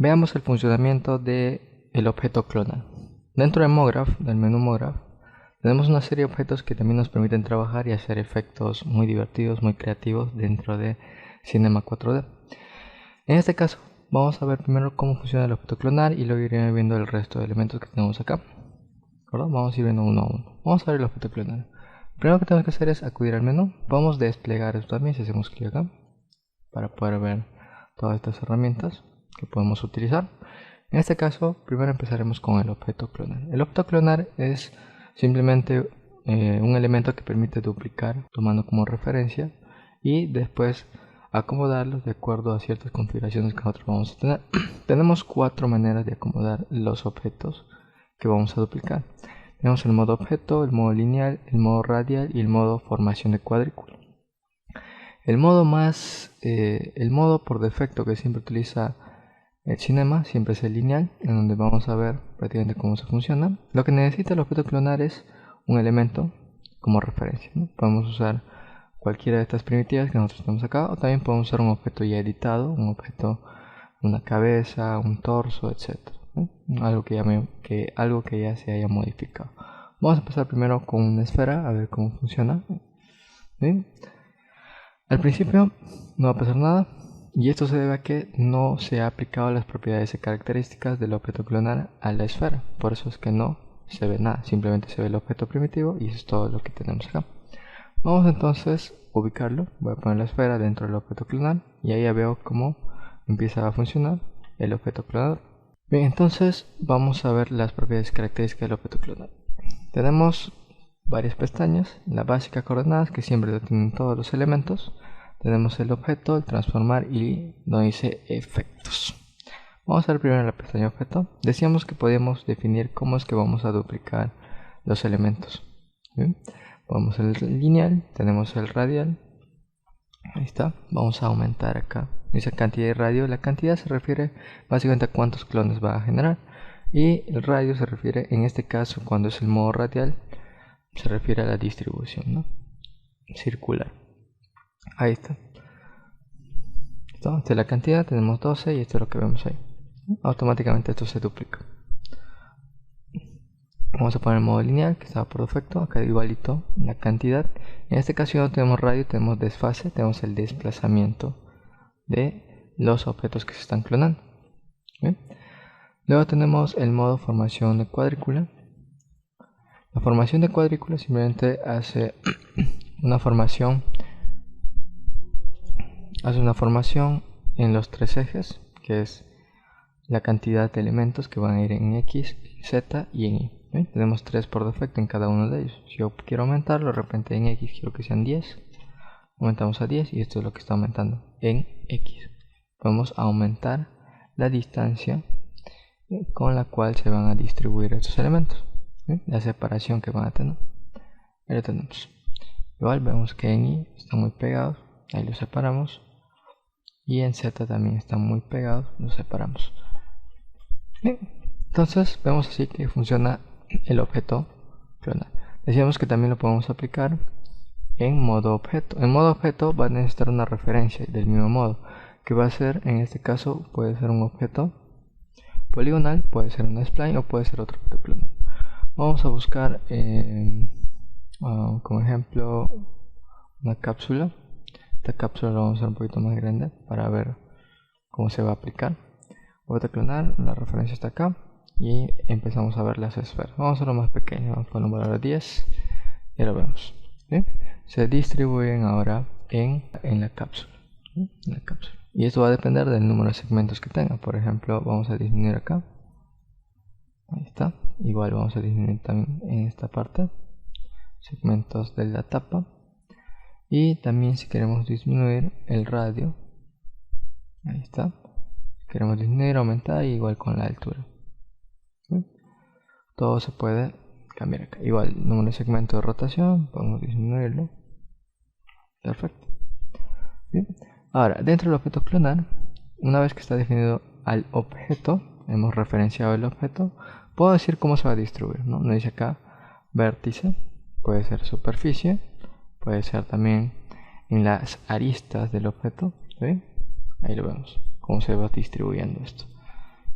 Veamos el funcionamiento del objeto clonal. Dentro de MoGraph, del menú MoGraph, tenemos una serie de objetos que también nos permiten trabajar y hacer efectos muy divertidos, muy creativos dentro de Cinema 4D. En este caso, vamos a ver primero cómo funciona el objeto clonar y luego iremos viendo el resto de elementos que tenemos acá. Vamos a ir viendo uno a uno. Vamos a ver el objeto clonar. Lo primero que tenemos que hacer es acudir al menú. Vamos a desplegar esto también si hacemos clic acá para poder ver todas estas herramientas que podemos utilizar. En este caso, primero empezaremos con el objeto clonar. El objeto clonar es simplemente un elemento que permite duplicar tomando como referencia y después acomodarlos de acuerdo a ciertas configuraciones que nosotros vamos a tener. Tenemos 4 maneras de acomodar los objetos que vamos a duplicar. Tenemos el modo objeto, el modo lineal, el modo radial y el modo formación de cuadrícula. El modo por defecto que siempre utiliza el Cinema siempre es el lineal, en donde vamos a ver prácticamente cómo se funciona. Lo que necesita el objeto clonar es un elemento como referencia, ¿no? Podemos usar cualquiera de estas primitivas que nosotros tenemos acá, o también podemos usar un objeto ya editado, un objeto, una cabeza, un torso, etc. Algo que ya se haya modificado. Vamos a empezar primero con una esfera, a ver cómo funciona. ¿Sí? Al principio no va a pasar nada, y esto se debe a que no se ha aplicado las propiedades y características del objeto clonar a la esfera. Por eso es que no se ve nada, simplemente se ve el objeto primitivo y eso es todo lo que tenemos acá. Vamos entonces a ubicarlo. Voy a poner la esfera dentro del objeto clonar y ahí ya veo cómo empieza a funcionar el objeto clonador. Bien, entonces vamos a ver las propiedades y características del objeto clonar. Tenemos varias pestañas, la básica coordenadas que siempre lo tienen todos los elementos. Tenemos el objeto, el transformar y donde dice efectos. Vamos a ver primero la pestaña objeto. Decíamos que podíamos definir cómo es que vamos a duplicar los elementos. ¿Bien? Vamos al lineal, tenemos el radial. Ahí está, vamos a aumentar acá. Dice cantidad de radio, la cantidad se refiere básicamente a cuántos clones va a generar. Y el radio se refiere, en este caso, cuando es el modo radial, se refiere a la distribución, ¿no? Circular. Ahí está. Esta es la cantidad, tenemos 12 y esto es lo que vemos ahí. Automáticamente esto se duplica. Vamos a poner el modo lineal que estaba por defecto, acá igualito la cantidad. En este caso no tenemos radio, tenemos desfase, tenemos el desplazamiento de los objetos que se están clonando. ¿Bien? Luego tenemos el modo formación de cuadrícula. La formación de cuadrícula simplemente hace una formación en los 3 ejes, que es la cantidad de elementos que van a ir en X, Z y en Y. ¿Ven? Tenemos 3 por defecto en cada uno de ellos. Si yo quiero aumentarlo, de repente en X quiero que sean 10, aumentamos a 10 y esto es lo que está aumentando en X. Podemos aumentar la distancia con la cual se van a distribuir estos elementos. ¿Ven? La separación que van a tener. Ahí lo tenemos. Igual vemos que en Y están muy pegados, ahí los separamos. Y en Z también están muy pegados, los separamos. Bien, entonces vemos así que funciona el objeto clonar. Decíamos que también lo podemos aplicar en modo objeto. En modo objeto va a necesitar una referencia del mismo modo, que va a ser, en este caso, puede ser un objeto poligonal, puede ser un spline o puede ser otro objeto clonar. Vamos a buscar como ejemplo una cápsula. Esta cápsula la vamos a hacer un poquito más grande para ver cómo se va a aplicar. Objeto clonar, la referencia está acá y empezamos a ver las esferas. Vamos a hacerlo más pequeño, vamos a poner un valor de 10 y lo vemos. ¿Sí? Se distribuyen ahora en la cápsula. Y esto va a depender del número de segmentos que tenga. Por ejemplo, vamos a disminuir acá. Ahí está. Igual vamos a disminuir también en esta parte segmentos de la tapa. Y también si queremos disminuir el radio, ahí está. Queremos disminuir, aumentar, igual con la altura. ¿Sí? Todo se puede cambiar acá. Igual el número de segmentos de rotación, podemos disminuirlo. Perfecto. Bien. Ahora, dentro del objeto clonar, una vez que está definido al objeto, hemos referenciado el objeto, puedo decir cómo se va a distribuir, ¿no? Nos dice acá vértice, puede ser superficie, puede ser también en las aristas del objeto. ¿Sí? Ahí lo vemos, cómo se va distribuyendo esto.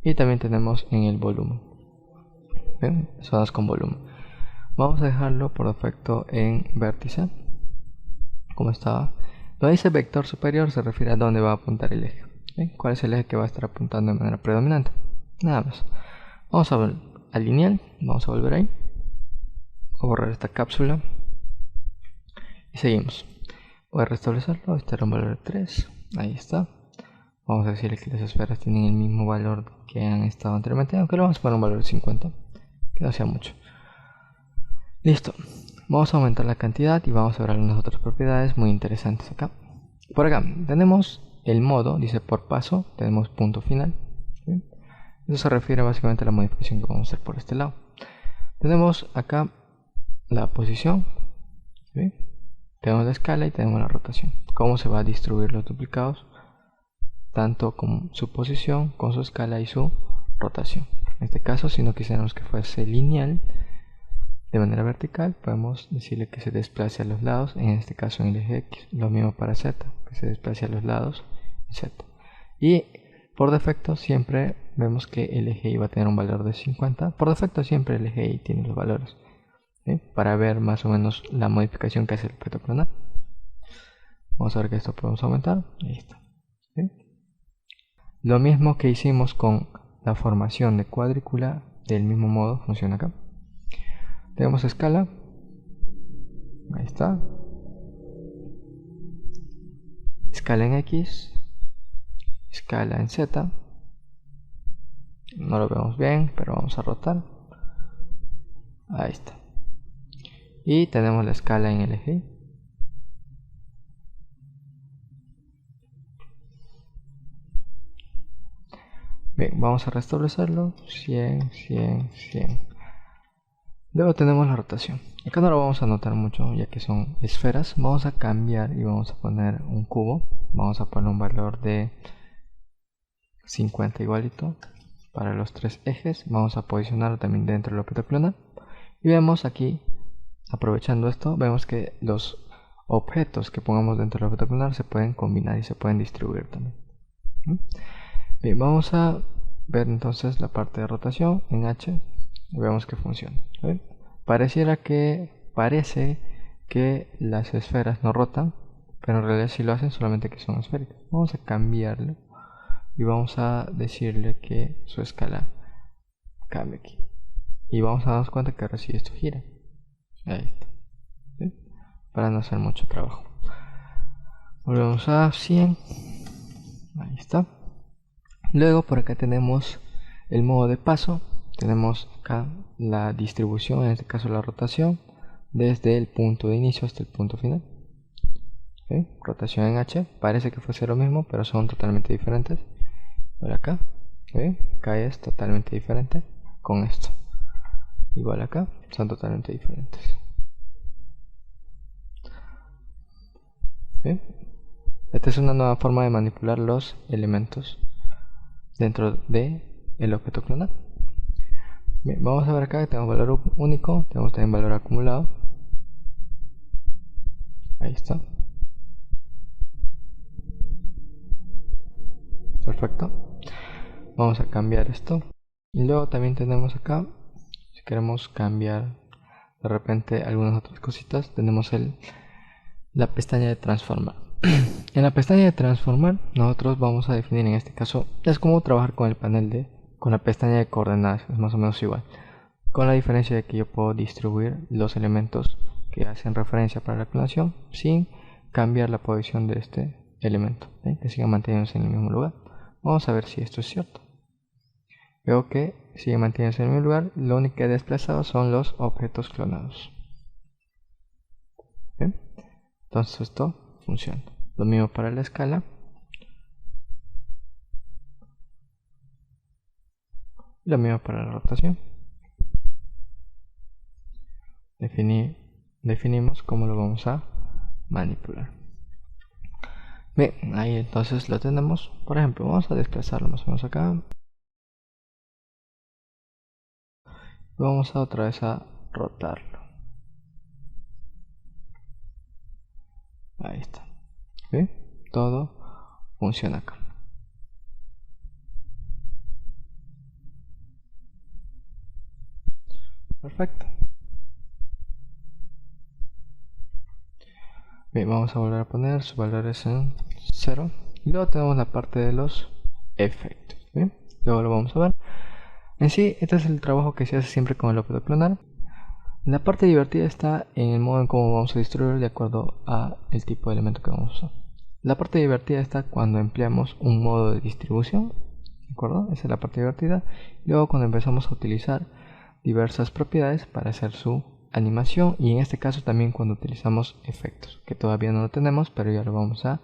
y también tenemos en el volumen. ¿Ven? Zonas con volumen. Vamos a dejarlo por defecto en vértice, como estaba. Cuando dice vector superior se refiere a dónde va a apuntar el eje. ¿Ven? ¿Cuál es el eje que va a estar apuntando de manera predominante? Nada más. Vamos a ver al lineal, vamos a volver ahí, a borrar esta cápsula y seguimos. Voy a restablecerlo, este era un valor de 3, ahí está. Vamos a decirle que las esferas tienen el mismo valor que han estado anteriormente, aunque le vamos a poner un valor de 50, que no sea mucho. Listo, vamos a aumentar la cantidad y vamos a ver algunas otras propiedades muy interesantes acá. Por acá tenemos el modo, dice por paso, tenemos punto final. ¿Sí? Eso se refiere básicamente a la modificación que vamos a hacer por este lado. Tenemos acá la posición, ¿sí? Tenemos la escala y tenemos la rotación. Cómo se va a distribuir los duplicados, tanto con su posición, con su escala y su rotación. En este caso, si no quisiéramos que fuese lineal, de manera vertical, podemos decirle que se desplace a los lados, en este caso en el eje X. Lo mismo para Z, que se desplace a los lados en Z. Y por defecto siempre vemos que el eje Y va a tener un valor de 50. Por defecto siempre el eje Y tiene los valores, ¿sí? Para ver más o menos la modificación que hace el objeto clonal. Vamos a ver que esto podemos aumentar. Ahí está. ¿Sí? Lo mismo que hicimos con la formación de cuadrícula, del mismo modo funciona acá. Tenemos escala, ahí está, escala en X, escala en Z, no lo vemos bien, pero vamos a rotar, ahí está, y tenemos la escala en el eje Y. Bien, vamos a restablecerlo, 100, 100, 100. Luego tenemos la rotación. Acá no lo vamos a notar mucho ya que son esferas. Vamos a cambiar y vamos a poner un cubo. Vamos a poner un valor de 50 igualito para los tres ejes. Vamos a posicionarlo también dentro del objeto clonal. Y vemos aquí, aprovechando esto, vemos que los objetos que pongamos dentro del objeto clonal se pueden combinar y se pueden distribuir también. Bien, vamos a ver entonces la parte de rotación en H. Vemos que funciona. ¿Ven? Parece que las esferas no rotan, pero en realidad sí lo hacen, solamente que son esféricas. Vamos a cambiarlo y vamos a decirle que su escala cambie aquí. Y vamos a darnos cuenta que ahora sí esto gira. Ahí está. ¿Sí? Para no hacer mucho trabajo. Volvemos a 100. Ahí está. Luego por acá tenemos el modo de paso. Tenemos acá la distribución, en este caso la rotación, desde el punto de inicio hasta el punto final. ¿Sí? Rotación en H, parece que fuese lo mismo, pero son totalmente diferentes. Por acá, ¿sí? Acá es totalmente diferente con esto. Igual acá, son totalmente diferentes. ¿Sí? Esta es una nueva forma de manipular los elementos dentro del objeto clonal. Bien, vamos a ver acá que tenemos valor único, tenemos también valor acumulado. Ahí está. Perfecto. Vamos a cambiar esto. Y luego también tenemos acá, si queremos cambiar de repente algunas otras cositas, tenemos la pestaña de transformar. En la pestaña de transformar, nosotros vamos a definir en este caso, es como trabajar con el panel con la pestaña de coordenadas, es más o menos igual. Con la diferencia de que yo puedo distribuir los elementos que hacen referencia para la clonación sin cambiar la posición de este elemento, ¿sí? Que siga manteniéndose en el mismo lugar. Vamos a ver si esto es cierto. Veo que sigue manteniéndose en el mismo lugar, lo único que he desplazado son los objetos clonados. ¿Bien? Entonces esto funciona. Lo mismo para la escala. Y lo mismo para la rotación. Definimos cómo lo vamos a manipular. Bien, ahí entonces lo tenemos. Por ejemplo, vamos a desplazarlo más o menos acá. Vamos a otra vez a rotarlo. Ahí está. ¿Sí? Todo funciona acá. Perfecto. Bien, vamos a volver a poner sus valores en 0. Y luego tenemos la parte de los efectos. Bien, luego lo vamos a ver. En sí, este es el trabajo que se hace siempre con el objeto clonar. La parte divertida está en el modo en cómo vamos a distribuir de acuerdo a el tipo de elemento que vamos a usar. La parte divertida está cuando empleamos un modo de distribución, ¿de acuerdo? Esa es la parte divertida. Luego cuando empezamos a utilizar diversas propiedades para hacer su animación, y en este caso también cuando utilizamos efectos, que todavía no lo tenemos, pero ya lo vamos a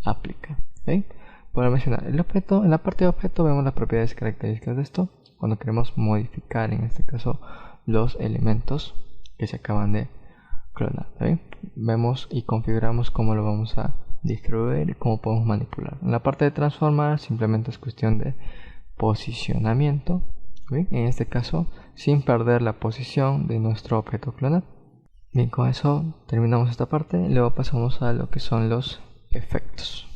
aplicar. ¿Okay? Por mencionar el objeto, en la parte de objeto vemos las propiedades características de esto, cuando queremos modificar en este caso los elementos que se acaban de clonar. ¿Okay? Vemos y configuramos cómo lo vamos a distribuir y cómo podemos manipular. En la parte de transformar simplemente es cuestión de posicionamiento, ¿okay? En este caso sin perder la posición de nuestro objeto clonar. Bien, con eso terminamos esta parte y luego pasamos a lo que son los efectos.